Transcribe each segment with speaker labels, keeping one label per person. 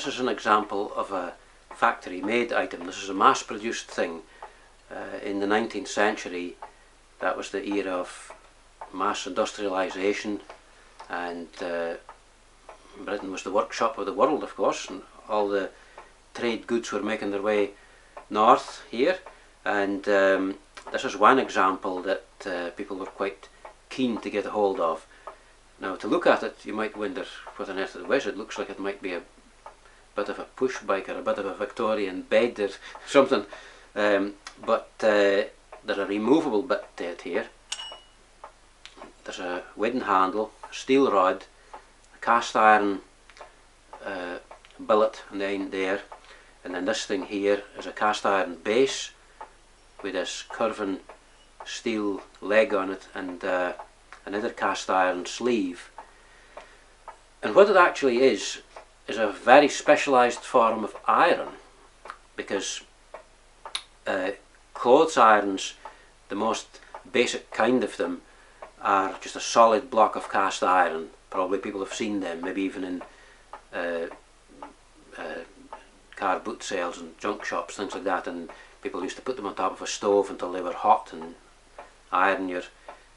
Speaker 1: this is an example of a factory made item. This is a mass produced thing. In the 19th century, that was the era of mass industrialisation, and Britain was the workshop of the world, of course, and all the trade goods were making their way north here, and this is one example that people were quite keen to get a hold of. Now, to look at it, you might wonder what on earth it was. It looks like it might be a bit of a push bike or a bit of a Victorian bed or something, but there's a removable bit to it here. There's a wooden handle, a steel rod, a cast iron billet on the end there, and then this thing here is a cast iron base with this curving steel leg on it, and another cast iron sleeve. And what it actually is a very specialised form of iron, because clothes irons, the most basic kind of them, are just a solid block of cast iron. Probably people have seen them, maybe even in car boot sales and junk shops, things like that, and people used to put them on top of a stove until they were hot and iron your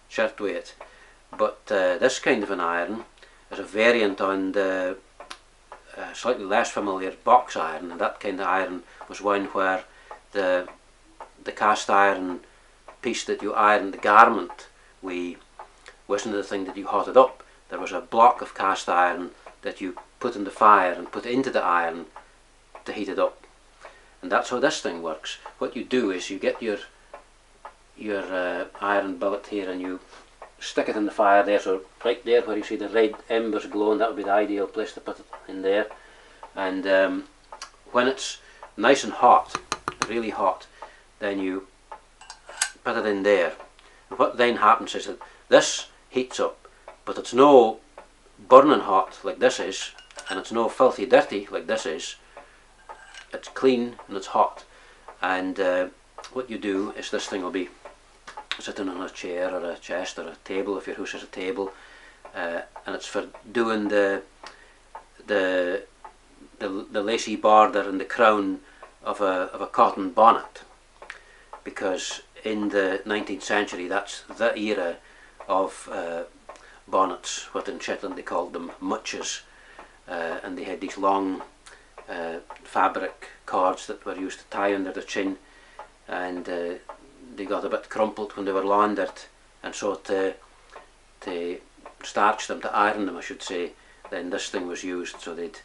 Speaker 1: shirt with it. But this kind of an iron is a variant on the slightly less familiar box iron, and that kind of iron was one where the cast iron piece that you ironed the garment with wasn't the thing that you hotted up. There was a block of cast iron that you put in the fire and put into the iron to heat it up, and that's how this thing works. What you do is you get your iron billet here and you stick it in the fire there, so right there where you see the red embers glowing, that would be the ideal place to put it, in there. And when it's nice and hot, really hot, then you put it in there. And what then happens is that this heats up, but it's no burning hot like this is, and it's no filthy dirty like this is. It's clean and it's hot. And what you do is this thing will be sitting on a chair or a chest or a table, if your house has a table, and it's for doing the lacy border and the crown of a cotton bonnet, because in the 19th century that's the era of bonnets. What in Shetland they called them mutches, and they had these long fabric cords that were used to tie under the chin, and they got a bit crumpled when they were laundered, and so to starch them, to iron them I should say, then this thing was used, so they'd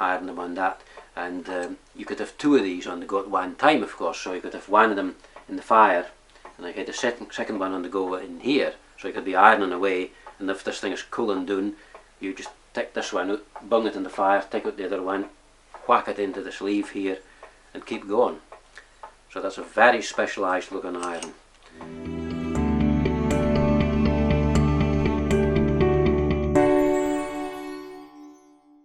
Speaker 1: iron them on that. And you could have two of these on the go at one time, of course, so you could have one of them in the fire and I had the second one on the go in here, so you could be ironing away, and if this thing is cooling down, you just take this one out, bung it in the fire, take out the other one, whack it into the sleeve here and keep going. So that's a very specialised looking iron.